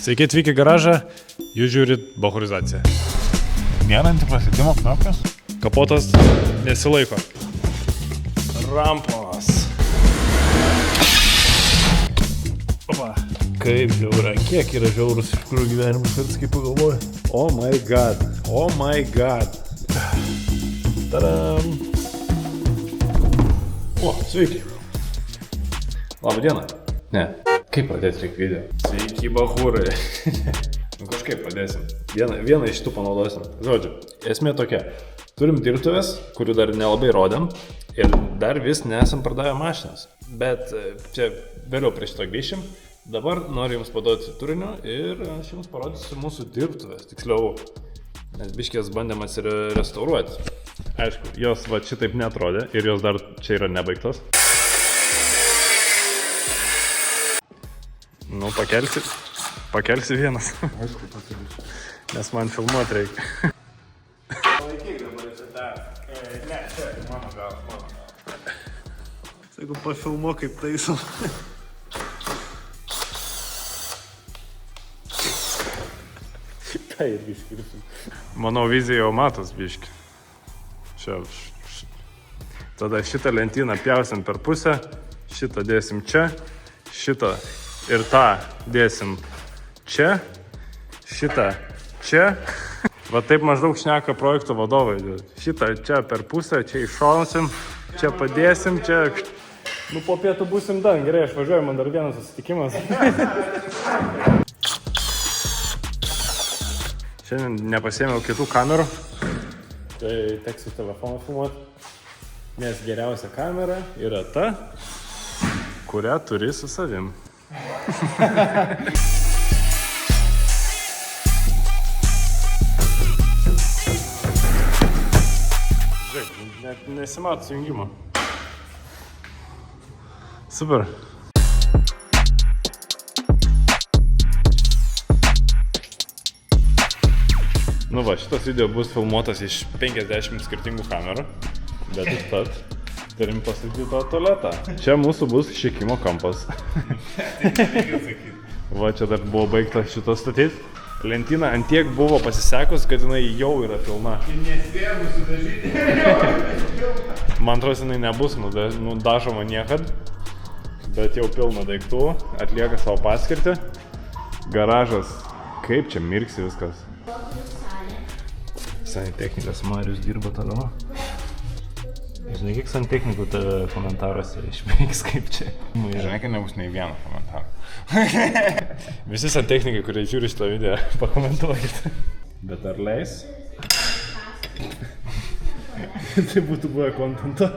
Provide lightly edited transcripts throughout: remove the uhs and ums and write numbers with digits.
Sveiki atvykę į garažą, jūs žiūrit bahurizaciją. Nėra antiprasidimo knopkės? Kapotas nesilaiko. Rampos. Opa. Kaip žiaura, kiek yra žiaurus iš kurių gyvenimas, kartais kaip pagalvoju. Oh my god, oh my god. Tadam! O, sveiki. Labą dieną. Ne, kaip pradėti reikia video? Sveiki, bahūrai. Nu kažkaip pradėsim. Vieną iš tų panaudosim. Žodžiu, esmė tokia. Turim dirbtuvės, kurių dar nelabai rodėm ir dar vis nesam pardavę mašinas. Bet čia vėliau prie šito grįšim. Dabar noriu jums paduoti turinio ir aš jums parodysiu mūsų dirbtuvės. Tiksliau, nes biškės bandėm atsirestauruoti. Aišku, jos va šitaip netrodė ir jos dar čia yra nebaigtos. Nu, pakelsi vienas. Aišku, pakelsiu. Nes man filmuoti reikia. Palaikyk dabar čia tą. Ne, čia, mano gal. Jeigu pafilmuo kaip taisom. Tai irgi skirsim. Manau, vizija jau matos biški. Tada šitą lentyną pjausim per pusę, šitą dėsim čia, šitą ir tą dėsim čia, šitą čia. Va taip maždaug šneka projekto vadovai. Šitą čia per pusę, čia iššausim, čia padėsim, čia... Nu, po pietų būsim dan, gerai, aš važiuoju, man dar vienas susitikimas. Šiandien nepasėmiau kitų kamerų, tai teks į telefoną filmuoti, nes geriausia kamera yra ta, kurią turi su savim. Žiūrėk, net nesimato sujungimo. Super. Nu va, šitas video bus filmuotas iš 50 skirtingų kamerų, bet užtat turim pasakyti tą tualetą. Čia mūsų bus šikimo kampas. Va, čia dar buvo baigta šito statyti. Lentyna antiek buvo pasisekus, kad jinai jau yra pilna. Nespėjau sudažyti. Man atrodo, jinai nebus nudažoma niekad, bet jau pilna daiktų, atlieka savo paskirtį. Garažas, kaip čia mirksi viskas. Santechnikas Marius dirba toliau. Žinai, kiek santechnikų komentaruose išmėgs kaip čia. Žinai, kad nebus nei vieno komentaro. Visi santechnikai, kurie žiūri šitą video, pakomentuokite. Bet ar leis? Tai būtų buvę kontento.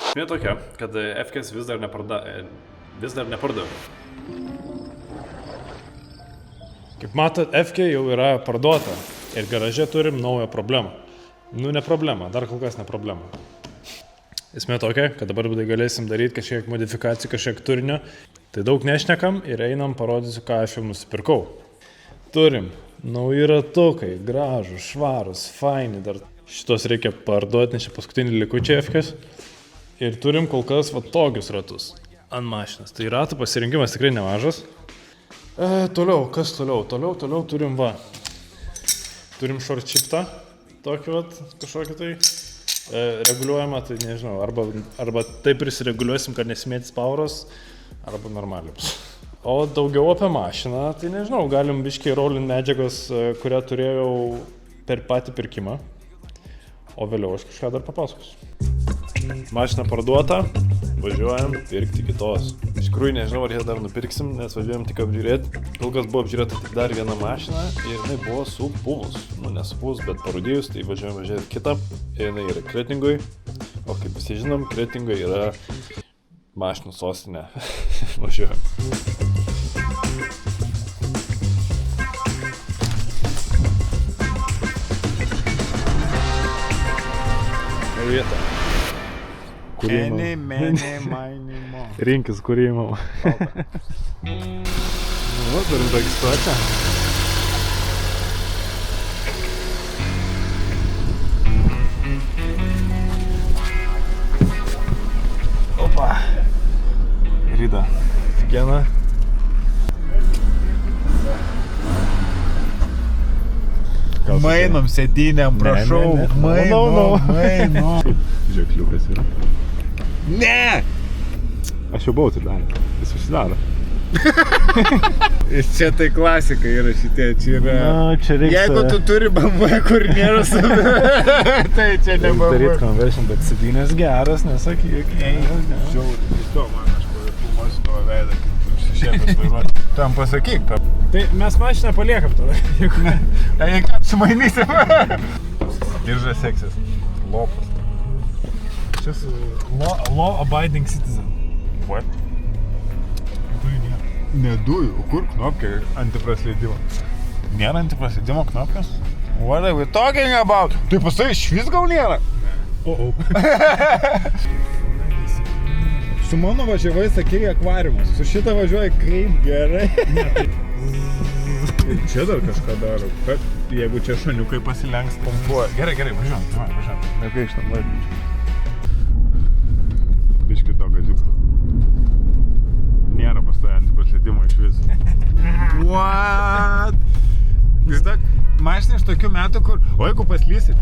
Esmė tokia, kad FKS vis dar nepardavė. Kaip matot, FK jau yra parduota ir garaže turim naują problemą. Nu, ne problemą, dar kol kas ne problemą. Esmė tokia, kad dabar galėsim daryti kažkiek modifikacijų, kažkiek turinio. Tai daug nešnekam ir einam parodysiu, ką aš jau nusipirkau. Turim nauji ratukai, gražus, švarus, faini, dar šitos reikia parduoti, nes čia paskutinį likučiai FKS. Ir turim kol kas va tokius ratus ant mašinas. Tai ratų pasirinkimas tikrai nemažas. Toliau, kas toliau? Toliau turim va. Turim short shiftą, tokį vat, kažkokį tai reguliuojamą, tai nežinau, arba taip prisireguliuosim, kad nesimėtis pauros, arba normalius. O daugiau apie mašiną, tai nežinau, galim biškiai rolint medžiagos, kurią turėjau per patį pirkimą, o vėliau aš kažką dar papasakosiu. Mašina parduota, važiuojam pirkti kitos. Iš tikrųjų nežinau, ar ją dar nupirksim, nes važiuojam tik apžiūrėti. Ilgas buvo apžiūrėta tik dar vieną mašiną ir jinai buvo supuvus. Nu, nesupuvus, bet parūdėjus, tai važiuojam važiuoti kitą. Ir jinai yra Kretingoj. O kaip visi žinom, Kretingoj yra mašinų sostinė. Važiuojam. Vieta. Rinkis, kurį įmam. Nu, turim tokį situaciją. Opa. Rida. Gena. Mainom sėdynėm, prašau. Mainom. Žiekliukas yra. Ne! Aš jau buvau tai daręs. Jis užsidaro. Čia tai klasika yra šitie, čia yra... Čia reikia... Jeigu tu turi bambuoja, kur nėra tai čia ne bambuoja. Daryt conversion, bet sėdynės geras, nesakyk. Žiauriai, to man aš filmuosiu tavo veidą, kaip tu užsišėpęs vairuoti. Tam pasakyk, tam. Tai mes mašiną paliekam tada. Jeigu apsimainysim. Diržas seksis. Lopas. Čia su law abiding citizen. What? Dujų nėra. Ne dujų, o kur knopkė antiprasleidimo? Nėra antiprasleidimo knopkės? What are we talking about? Tai pasai išvis gal nėra? Su mano važiavai sakei akvariumas, su šitą važiuoji kaip gerai. Ir čia dar kažką daro, kad jeigu čia šaniukai pasilenks, pompuoja. Gerai, važiuojam. Negaištam laikų. Biški to gaziuko. Nėra pas tai antiprasleidimo iš viso. What? Vis tak, mašina iš tokių metų, kur... O jeigu paslysi?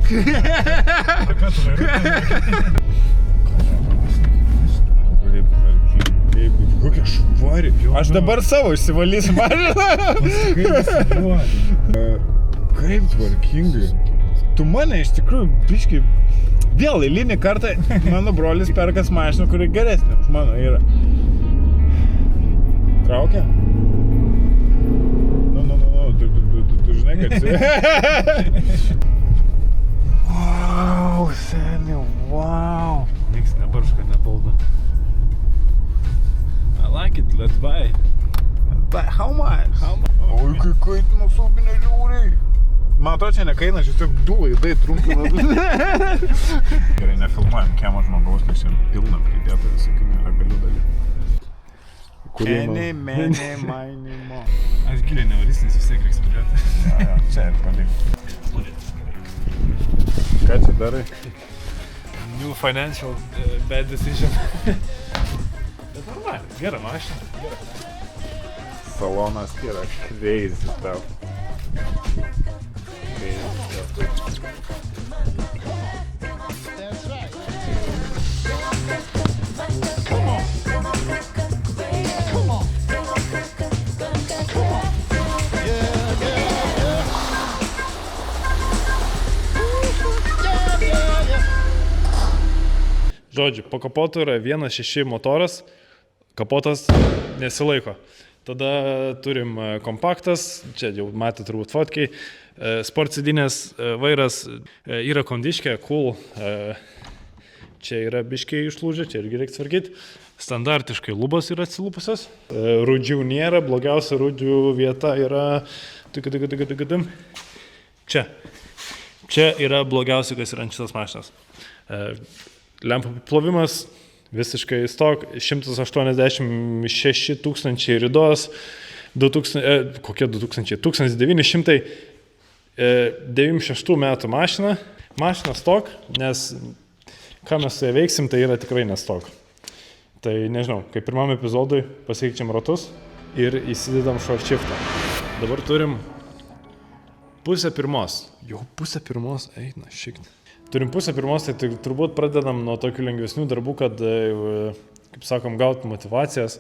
Ką tu vairuoji? Kokia švari. Aš dabar savo išsivalysiu mašiną. Kaip tvarkingai. Tu mane iš tikrųjų biškai... Vėl eilinį kartą mano brolis perkas mašiną, kuri geresnė už mano yra. Traukia? Tu žinai, kad... Wow, seniai, wow. Niks nebarška, nebalda. I like it, let's buy. But how much? Oi, kai kaitino sauginė žiūriai. Man atrodo, čia nekaina, aš tiesiog du laidai trumpina. Gerai, nefilmuojam kiemo žmogaus, nes čia pilna pridėta visokių nelegalių dalykų. Eni, meni, maini, mo. Aš giliai nevarys, nes vis tiek reiks pridėti. Ja, čia ir palik. Ką čia darai? New financial bad decision. Bet normaliai, gera mašina. Salonas yra crazy stuff. Žodžiu, po kapotu yra 1.6 motoras, kapotas nesilaiko. Tada turim kompaktas, čia jau matė turbūt fotkiai, sport sėdynės, vairas yra kondiškė, cool, čia yra biškiai išlūžę, čia irgi reikia tvarkyti. Standartiškai lubos yra atsilūpusios, rūdžių nėra, blogiausia rūdžių vieta yra čia. Čia yra blogiausia, kas yra ant šitas mašinas. Lempų plovimas visiškai stok, 186 tūkstančiai ridos, 1996 metų mašina. Mašina stok, nes ką mes su ją veiksim, tai yra tikrai nestok. Tai nežinau, kaip pirmam epizodui pasikeičiam ratus ir įsidedam short shiftą. Dabar turim 1:30. Jau 1:30 eina šiek tiek. Turim 1:30, tai turbūt pradedam nuo tokių lengvesnių darbų, kad, kaip sakom, gauti motivacijas.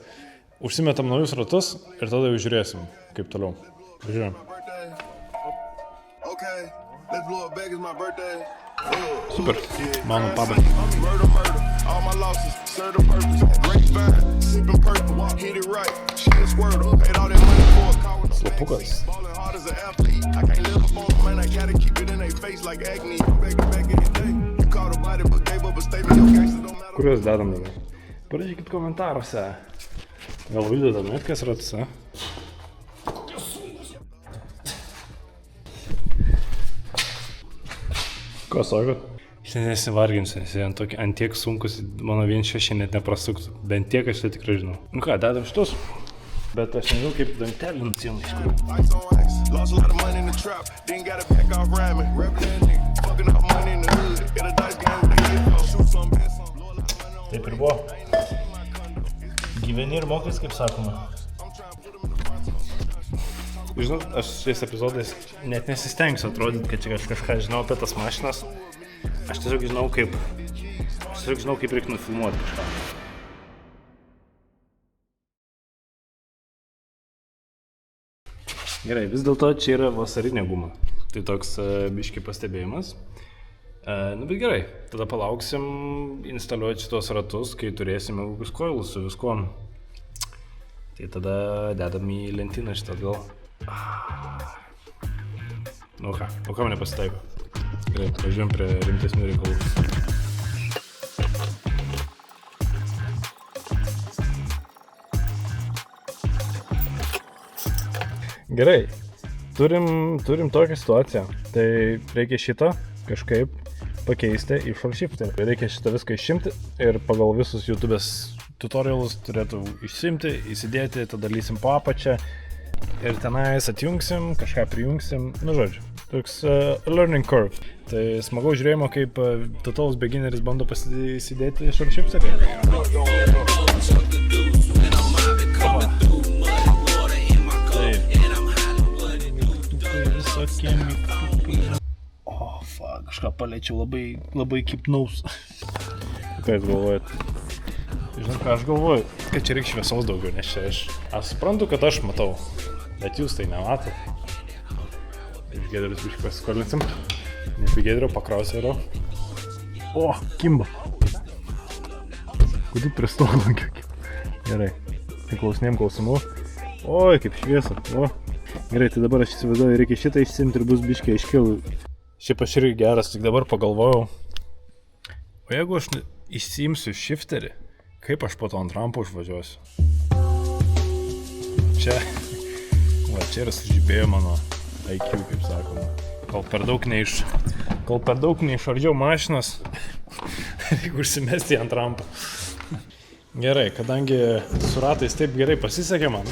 Užsimetam naujus ratus ir tada jau žiūrėsim, kaip toliau. Žiūrėjom. Super, mano pabaiga. Slapukas. Kuriuos dedam dabar? Parašykit komentaruose. Gal įdedam, kas ratus, a? Ką sakot? Šiandien nesivarginsiu, nes ant tiek sunkus, mano 1.6 net neprasuktų. Bent tiek aš tai tikrai žinau. Nu ką, dedam šitus? Bet aš nežinau, kaip dantelį nusiėmė iš kurių. Taip ir buvo. Gyveni ir mokais, kaip sakoma. Žinot, aš šiais epizodais net nesistengsiu atrodyti, kad čia kažką žinau apie tas mašinas. Aš tiesiog žinau, kaip reikia nufilmuoti kažką. Gerai, vis dėlto čia yra vasarinė guma. Tai toks biški pastebėjimas. Nu, bet gerai, tada palauksim instaliuoti šitos ratus, kai turėsim ilgus koilus su viskuom. Tai tada dedam į lentyną šitą atgal. Nu ką, mane pasitaiko. Gerai, važiuojam prie rimtesnių reikalų. Gerai, turim tokią situaciją. Tai reikia šitą kažkaip pakeisti į shortshifterį. Reikia šitą viską išimti ir pagal visus YouTube'ės tutorialus turėtų išsimti, įsidėti, tada dalysim po apačią ir tenais atjungsim, kažką prijungsim, nu žodžiu, toks learning curve. Tai smagaus žiūrėjimo, kaip totalus beginneris bando įsidėti shortshifterį. O, fuck, kažką paliečiau labai kipnaus. Ką jūs galvojat? Žinau, ką aš galvoju, kad čia reikia šviesos daugiau, nes čia aš suprantu, kad aš matau, bet jūs tai nematot. Iš Gedrius biškį pasiskolinsim, nes į Gedrio pakrausiu yra. O, kimba. Kodėl prie stolo? Gerai, tai klausinėjom klausimų. Oi, kaip šviesa, o. Gerai, tai dabar aš įsivaizduoju, reikia šitą išsimti ir bus biškiai aiškiau. Šiaip aš irgi geras, tik dabar pagalvojau. O jeigu aš išsiimsiu shifterį, kaip aš po to ant rampų užvažiuosiu? Čia yra sužibėjo mano IQ, kaip sakoma. Kol per daug neišardžiau mašinas, reikia užsimesti ant rampų. Gerai, kadangi su ratais taip gerai pasisekė man,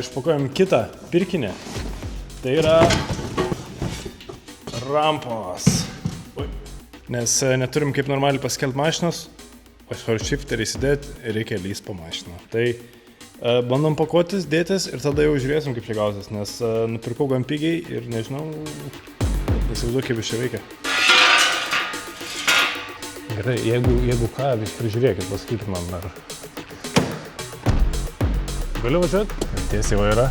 išpakuojam kitą pirkinį. Tai yra rampos. Nes neturim kaip normaliai pasikelti mašinos, o shortshifterį įsidėti reikia lįst po mašiną. Tai bandom pakuotis, dėtis ir tada jau žiūrėsim kaip čia gausis, nes nupirkau gan pigiai ir nežinau, įsivaizduoju kaip iš čia veikia. Gerai, jeigu ką, vis prižiūrėkit, pasakykit man dar. Galiu važiuoti? Tiesiai vaira.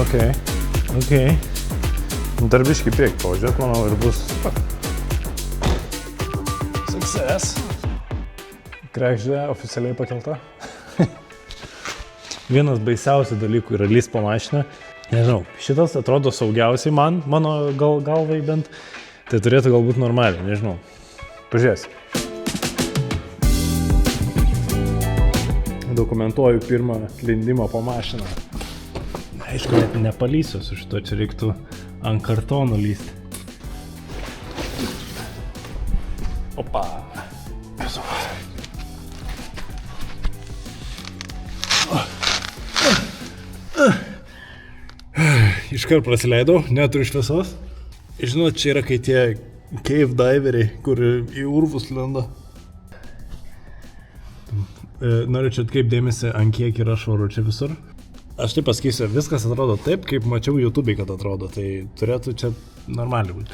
Okay. Okay. Dar biškį priekį pavažiuot, manau, ir bus success. Kregždė oficialiai pakelta. Vienas baisiausių dalykų yra lįst po mašiną. Nežinau, šitas atrodo saugiausiai mano galvai bent. Tai turėtų galbūt normaliai, nežinau. Pažiūrėsiu. Dokumentuoju pirmą lindimą po mašiną. Aišku, net nepalysiu su šito, čia reiktų ant kartonų lysti. Opa. Iškart prasileidau, neturiu šviesos. Žinot, čia yra kai tie cave diveriai, kur į urvus lenda. Norėčiau atkreipti dėmesį, ant kiek yra švaru čia visur. Aš taip pasakysiu, viskas atrodo taip, kaip mačiau YouTube'ai, kad atrodo, tai turėtų čia normaliai būti.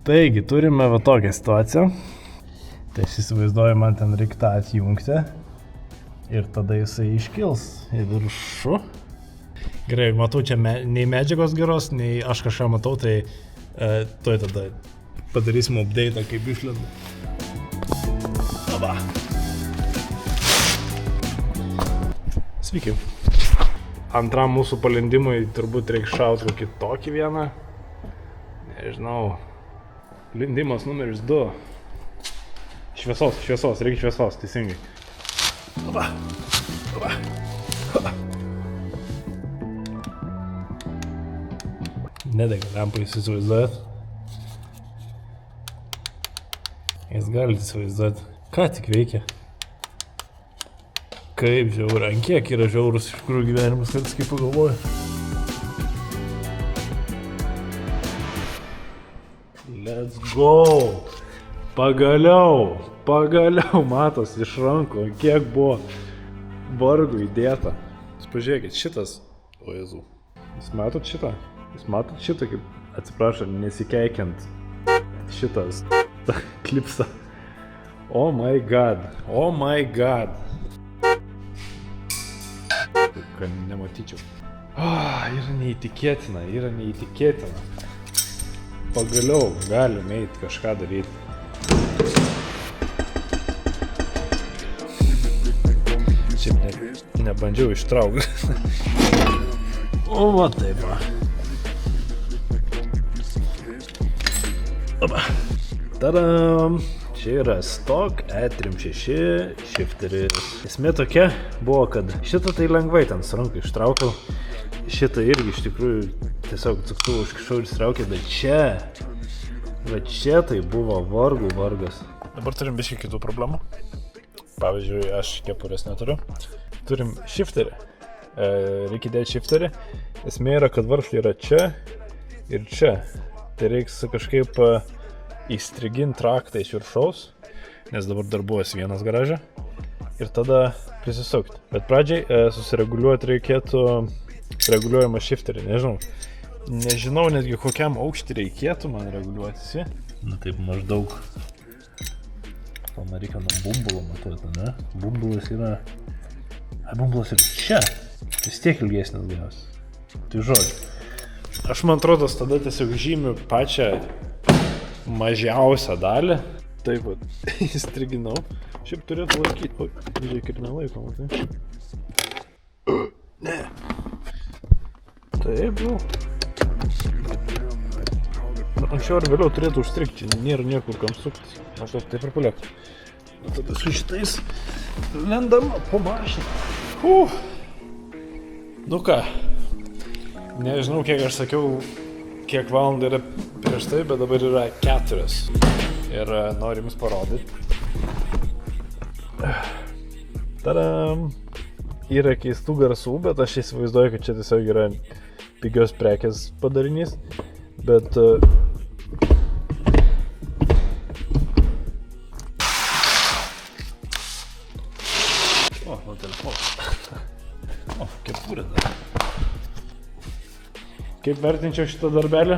Taigi, turime va tokią situaciją. Tai aš įsivaizduoju, man ten reikia tą atjungti. Ir tada jisai iškils į viršų. Gerai, matau čia nei medžiagos geros, nei aš kažką matau, tai tuoj tada padarysim update'ą, kaip išlenda. Aba. Sveiki. Antram mūsų palindimui turbūt reikia šauti kokį tokį vieną. Nežinau. Lindimas numeris 2. Iš Šviesos, reikia šviesos, teisingai. Opa. Nedega lempa, jūs įsivaizduojat? Jūs galite įsivaizduoti, ką tik veikia. Kaip žiaura, ant kiek yra žiaurus iš tikrųjų gyvenimas, kad kaip pagalvoju. Let's go! Pagaliau matos iš rankų, kiek buvo vargų įdėta. Jūs pažiūrėkit, šitas, o Jezu, jūs matot šitą? Jūs matot šitą, kaip, atsiprašau, nesikeikiant, šitas klipsą. Oh my god. Kad nematyčiau. Yra neįtikėtina. Pagaliau galim eiti kažką daryti. Šiaip nebandžiau ištraukti. O, va taip va. Opa. Tadam. Čia yra Stock E36 shifteris. Esmė tokia buvo, kad šitą tai lengvai ten su rankai ištraukiau. Šitą irgi iš tikrųjų tiesiog cuktuvą užkišau ir ištraukė, bet čia tai buvo vargas. Dabar turim biškį kitų problemų. Pavyzdžiui, aš kepurės neturiu. Turim shifterį. Reikia dėti shifterį. Esmė yra, kad varžtai yra čia ir čia. Tai reiks kažkaip įstriginti traktą iš viršaus, nes dabar darbuojas vienas garaže. Ir tada prisisukti. Bet pradžiai susireguliuoti reikėtų reguliuojamą shifterį. Nežinau netgi kokiam aukštį reikėtų man reguliuoti. Na taip maždaug. Man reikia nuo bumbulo matuoti, ne? Bumbulas yra... Bumbulas ir čia. Vis tiek ilgesnis gavas. Tai žodžiu. Aš man atrodo, tada tiesiog žymiu pačią mažiausią dalį. Taip pat įstriginau. Šiaip turėtų laikyti. O, žiūrėk ir nelaiko, matai. Ne. Taip jau. Anksčiau ar vėliau turėtų užstrikti. Nėra niekur kam suktis. Aš taip ir paliek. Tada su šitais lendam po mašiną. Nu ką. Nežinau, kiek aš sakiau, kiek valandų yra prieš tai, bet dabar yra 4. Ir noriu jums parodyti. Tadam! Yra keistų garsų, bet aš įsivaizduoju, kad čia tiesiog yra pigios prekės padarinys. Bet... O, nuo telefono. O, kepurė dar. Kaip vertinčiau šitą darbelį?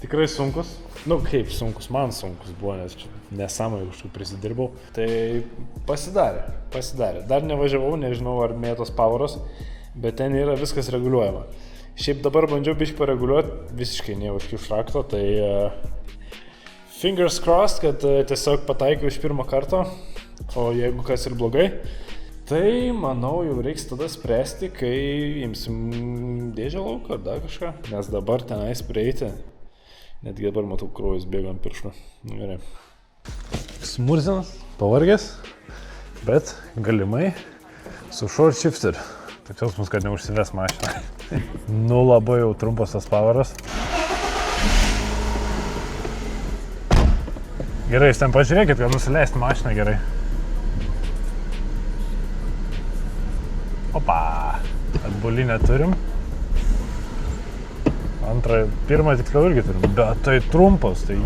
Tikrai sunkus. Nu, kaip sunkus, man sunkus buvo, nes čia nesąmonė kažkaip prisidirbau. Tai pasidarė. Dar nevažiavau, nežinau ar mėtos pavaros, bet ten yra viskas reguliuojama. Šiaip dabar bandžiau biškį pareguliuoti, visiškai neužkiš rakto, tai fingers crossed, kad tiesiog pataikiau iš pirmo karto, o jeigu kas ir blogai, tai manau jau reiks tada spręsti, kai imsim dėžę lauką ar dar kažką, nes dabar tenais prieiti, netgi dabar matau kraujas bėga ant pirštų. Gerai. Smurzinas, pavargęs, bet galimai su short shifter. Taip jausmas, kad neužsives mašiną. Nu labai jau trumpas tas pavaras. Gerai, jūs ten pažiūrėkit, kad nusileisti mašiną gerai. Opa, atbulinę turim. Antrą, pirmą tiksliau irgi turim, bet tai trumpas, tai...